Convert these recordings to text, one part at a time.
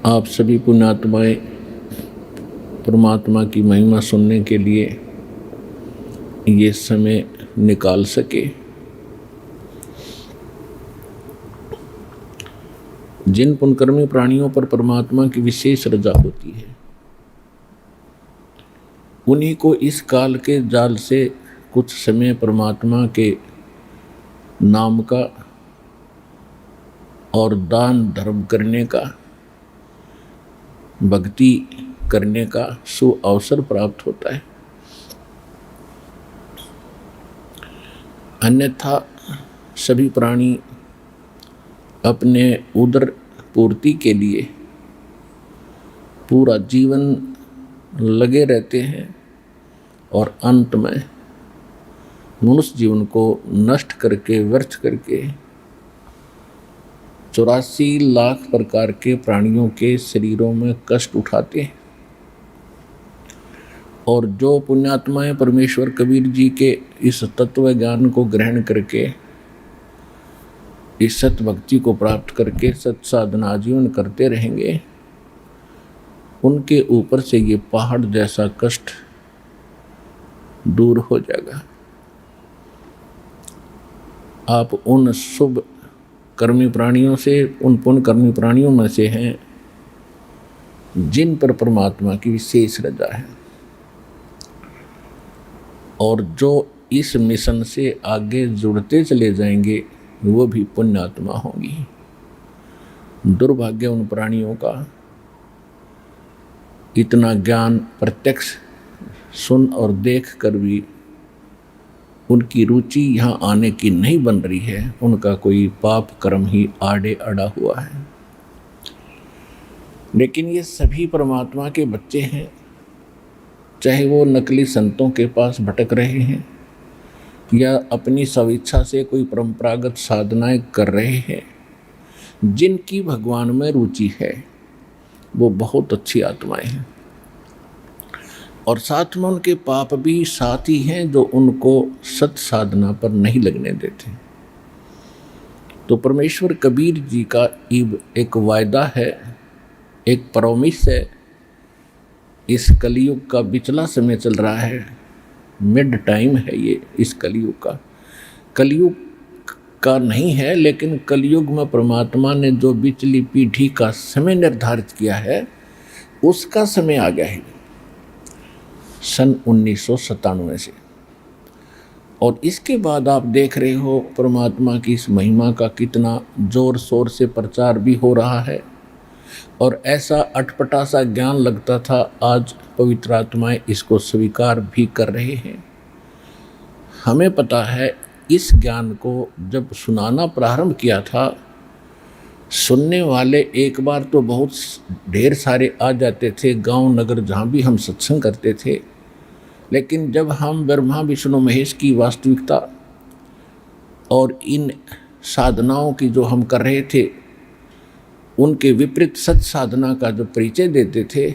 आप सभी पुण्यात्माएं परमात्मा की महिमा सुनने के लिए ये समय निकाल सके। जिन पुण्यकर्मी प्राणियों पर परमात्मा की विशेष रजा होती है, उन्हीं को इस काल के जाल से कुछ समय परमात्मा के नाम का और दान धर्म करने का, भक्ति करने का सुअवसर प्राप्त होता है। अन्यथा सभी प्राणी अपने उदर पूर्ति के लिए पूरा जीवन लगे रहते हैं और अंत में मनुष्य जीवन को नष्ट करके, व्यर्थ करके 84 लाख प्रकार के प्राणियों के शरीरों में कष्ट उठाते हैं। और जो पुण्यात्माएं परमेश्वर कबीर जी के इस तत्व ज्ञान को ग्रहण करके, इस सत भक्ति को प्राप्त करके सत साधना जीवन करते रहेंगे, उनके ऊपर से ये पहाड़ जैसा कष्ट दूर हो जाएगा। आप उन शुभ कर्मी प्राणियों से, उन पुण्य कर्मी प्राणियों में से हैं जिन पर परमात्मा की विशेष रजा है और जो इस मिशन से आगे जुड़ते चले जाएंगे वो भी पुण्यात्मा होंगी। दुर्भाग्य उन प्राणियों का इतना ज्ञान प्रत्यक्ष सुन और देख कर भी उनकी रुचि यहाँ आने की नहीं बन रही है। उनका कोई पाप कर्म ही आड़े अड़ा हुआ है। लेकिन ये सभी परमात्मा के बच्चे हैं, चाहे वो नकली संतों के पास भटक रहे हैं या अपनी स्वेच्छा से कोई परंपरागत साधनाएं कर रहे हैं। जिनकी भगवान में रुचि है वो बहुत अच्छी आत्माएं हैं और साथ में उनके पाप भी साथी हैं जो उनको सत साधना पर नहीं लगने देते। तो परमेश्वर कबीर जी का एक वायदा है, एक प्रॉमिस है। इस कलयुग का बिचला समय चल रहा है, मिड टाइम है ये इस कलयुग का। कलयुग का नहीं है, लेकिन कलयुग में परमात्मा ने जो बिचली पीढ़ी का समय निर्धारित किया है उसका समय आ गया है सन 1997 से। और इसके बाद आप देख रहे हो परमात्मा की इस महिमा का कितना जोर शोर से प्रचार भी हो रहा है और ऐसा अटपटा सा ज्ञान लगता था, आज पवित्र आत्माएं इसको स्वीकार भी कर रहे हैं। हमें पता है इस ज्ञान को जब सुनाना प्रारंभ किया था, सुनने वाले एक बार तो बहुत ढेर सारे आ जाते थे, गांव नगर जहाँ भी हम सत्संग करते थे। लेकिन जब हम ब्रह्मा विष्णु महेश की वास्तविकता और इन साधनाओं की जो हम कर रहे थे उनके विपरीत सत साधना का जो परिचय देते थे,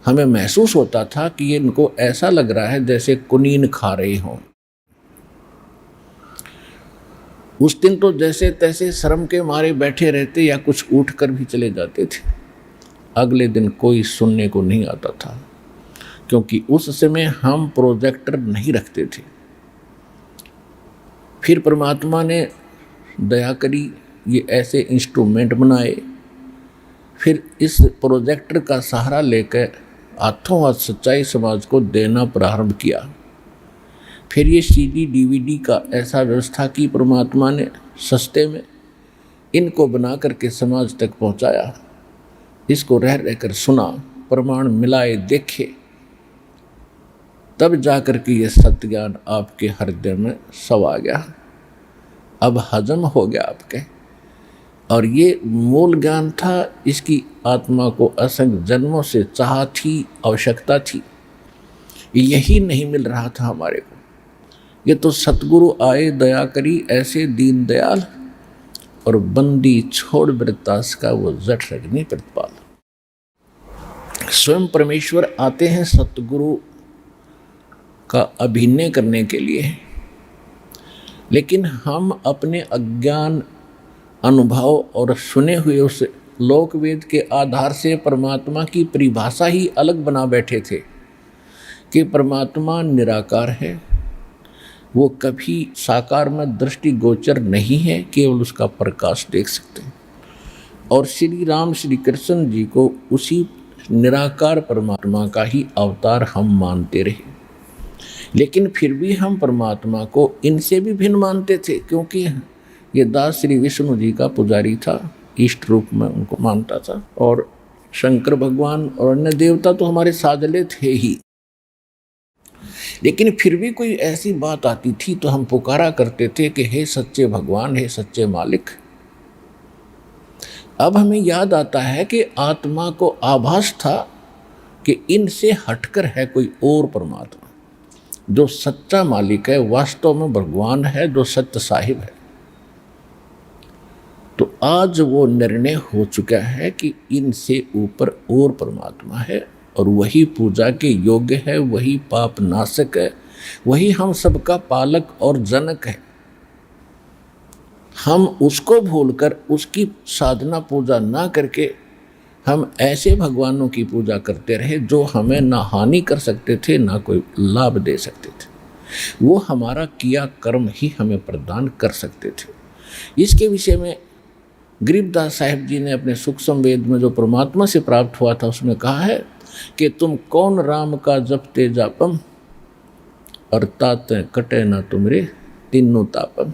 हमें महसूस होता था कि इनको ऐसा लग रहा है जैसे कुनीन खा रहे हों। उस दिन तो जैसे तैसे शर्म के मारे बैठे रहते या कुछ उठ कर भी चले जाते थे। अगले दिन कोई सुनने को नहीं आता था, क्योंकि उस समय हम प्रोजेक्टर नहीं रखते थे। फिर परमात्मा ने दया करी, ये ऐसे इंस्ट्रूमेंट बनाए। फिर इस प्रोजेक्टर का सहारा लेकर हाथों हाथ सच्चाई समाज को देना प्रारंभ किया। फिर ये सीडी डीवीडी का ऐसा व्यवस्था की परमात्मा ने सस्ते में, इनको बना करके समाज तक पहुंचाया। इसको रह रहकर सुना, प्रमाण मिलाए देखे, तब जाकर के ये सत्य ज्ञान आपके हृदय में समा गया, अब हजम हो गया आपके। और ये मूल ज्ञान था, इसकी आत्मा को असंख्य जन्मों से चाह थी, आवश्यकता थी, यही नहीं मिल रहा था हमारे को। ये तो सतगुरु आए, दया करी ऐसे दीन दयाल, और बंदी छोड़ वृत्तास का वो जठ रगनी प्रतिपाल। स्वयं परमेश्वर आते हैं सतगुरु का अभिनय करने के लिए, लेकिन हम अपने अज्ञान, अनुभव और सुने हुए उस लोक वेद के आधार से परमात्मा की परिभाषा ही अलग बना बैठे थे कि परमात्मा निराकार है, वो कभी साकार में दृष्टि गोचर नहीं है, केवल उसका प्रकाश देख सकते हैं। और श्री राम श्री कृष्ण जी को उसी निराकार परमात्मा का ही अवतार हम मानते रहे, लेकिन फिर भी हम परमात्मा को इनसे भी भिन्न मानते थे, क्योंकि ये दास श्री विष्णु जी का पुजारी था, इष्ट रूप में उनको मानता था। और शंकर भगवान और अन्य देवता तो हमारे साजले थे ही, लेकिन फिर भी कोई ऐसी बात आती थी तो हम पुकारा करते थे कि हे सच्चे भगवान, हे सच्चे मालिक। अब हमें याद आता है कि आत्मा को आभास था कि इनसे हटकर है कोई और परमात्मा, जो सच्चा मालिक है, वास्तव में भगवान है, जो सत्य साहिब है। तो आज वो निर्णय हो चुका है कि इनसे ऊपर और परमात्मा है, और वही पूजा के योग्य है, वही पाप नाशक है, वही हम सबका पालक और जनक है। हम उसको भूलकर उसकी साधना पूजा ना करके हम ऐसे भगवानों की पूजा करते रहे जो हमें ना हानि कर सकते थे, ना कोई लाभ दे सकते थे। वो हमारा किया कर्म ही हमें प्रदान कर सकते थे। इसके विषय में गरीबदास साहिब जी ने अपने सूक्ष्म वेद में जो परमात्मा से प्राप्त हुआ था उसमें कहा है कि तुम कौन राम का जपते जापम, और ताते कटे ना तुमरे तीनों तापम।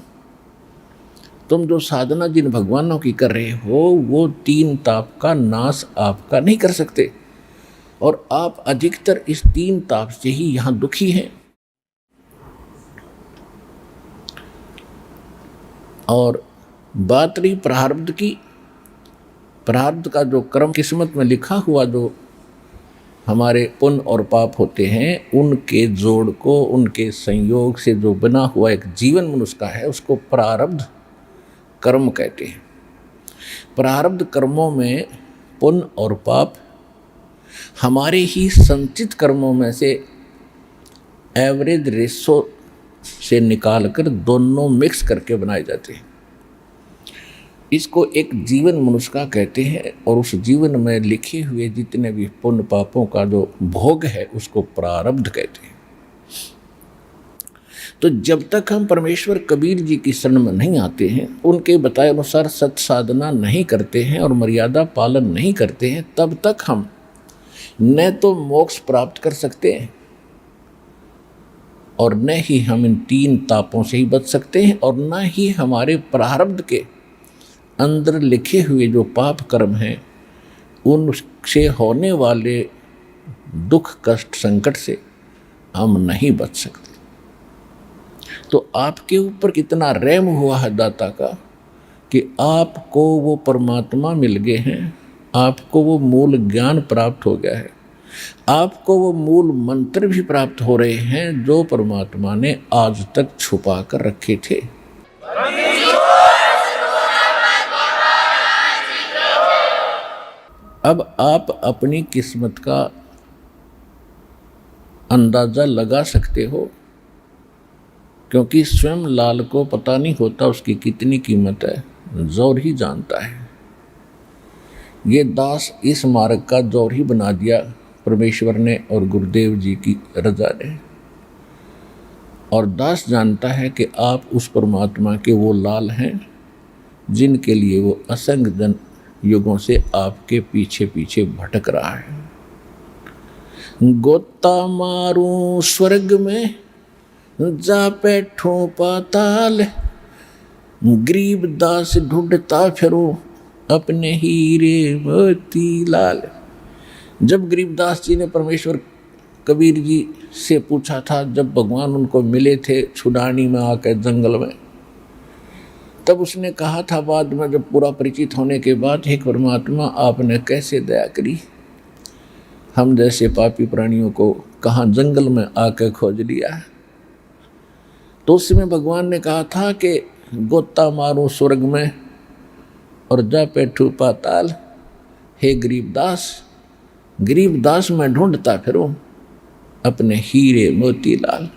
तुम जो साधना जिन भगवानों की कर रहे हो वो तीन ताप का नाश आपका नहीं कर सकते, और आप अधिकतर इस तीन ताप से ही यहाँ दुखी हैं। और बात रही प्रारब्ध की, प्रारब्ध का जो कर्म किस्मत में लिखा हुआ जो हमारे पुण्य और पाप होते हैं, उनके जोड़ को, उनके संयोग से जो बना हुआ एक जीवन मनुष्य का है, उसको प्रारब्ध कर्म कहते हैं। प्रारब्ध कर्मों में पुण्य और पाप हमारे ही संचित कर्मों में से एवरेज रेशो से निकालकर दोनों मिक्स करके बनाए जाते हैं। इसको एक जीवन मनुष्य का कहते हैं, और उस जीवन में लिखे हुए जितने भी पुण्य पापों का जो भोग है उसको प्रारब्ध कहते हैं। तो जब तक हम परमेश्वर कबीर जी की शरण में नहीं आते हैं, उनके बताए अनुसार सत साधना नहीं करते हैं और मर्यादा पालन नहीं करते हैं, तब तक हम न तो मोक्ष प्राप्त कर सकते हैं और न ही हम इन तीन तापों से ही बच सकते हैं, और न ही हमारे प्रारब्ध के अंदर लिखे हुए जो पाप कर्म हैं उनसे होने वाले दुख कष्ट संकट से हम नहीं बच सकते। तो आपके ऊपर कितना रहम हुआ है दाता का कि आपको वो परमात्मा मिल गए हैं, आपको वो मूल ज्ञान प्राप्त हो गया है, आपको वो मूल मंत्र भी प्राप्त हो रहे हैं जो परमात्मा ने आज तक छुपा कर रखे थे। अब आप अपनी किस्मत का अंदाज़ा लगा सकते हो, क्योंकि स्वयं लाल को पता नहीं होता उसकी कितनी कीमत है, जोर ही जानता है। ये दास इस मार्ग का जोर ही बना दिया परमेश्वर ने और गुरुदेव जी की रजा ने, और दास जानता है कि आप उस परमात्मा के वो लाल हैं जिनके लिए वो असंख्य जन युगों से आपके पीछे पीछे भटक रहा है। गोता मारूं स्वर्ग में जा बैठूं पाताल, गरीब दास ढूंढता फिरूं अपने हीरे मोती लाल। जब गरीबदास जी ने परमेश्वर कबीर जी से पूछा था, जब भगवान उनको मिले थे छुड़ानी में आकर जंगल में, तब उसने कहा था बाद में जब पूरा परिचित होने के बाद, हे परमात्मा आपने कैसे दया करी, हम जैसे पापी प्राणियों को कहाँ जंगल में आकर खोज लिया। तो उसमें भगवान ने कहा था कि गोता मारूं स्वर्ग में और जा बैठूं पाताल, हे गरीबदास, गरीबदास मैं ढूंढता फिरूं अपने हीरे मोती लाल।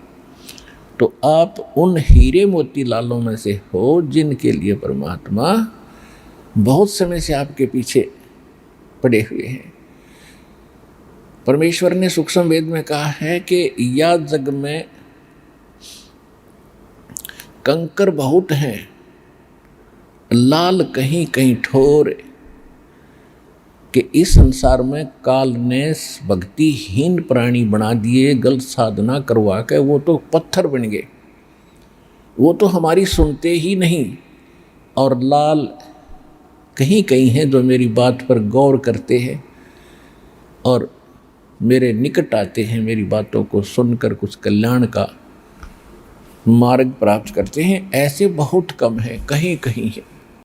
तो आप उन हीरे मोती लालों में से हो जिनके लिए परमात्मा बहुत समय से आपके पीछे पड़े हुए हैं। परमेश्वर ने सूक्ष्म वेद में कहा है कि या जग में कंकर बहुत हैं, लाल कहीं कहीं ठोर, कि इस संसार में काल ने भक्तिहीन प्राणी बना दिए, गलत साधना करवा के वो तो पत्थर बन गए, वो तो हमारी सुनते ही नहीं। और लाल कहीं कहीं हैं जो मेरी बात पर गौर करते हैं और मेरे निकट आते हैं, मेरी बातों को सुनकर कुछ कल्याण का मार्ग प्राप्त करते हैं। ऐसे बहुत कम हैं, कहीं कहीं है।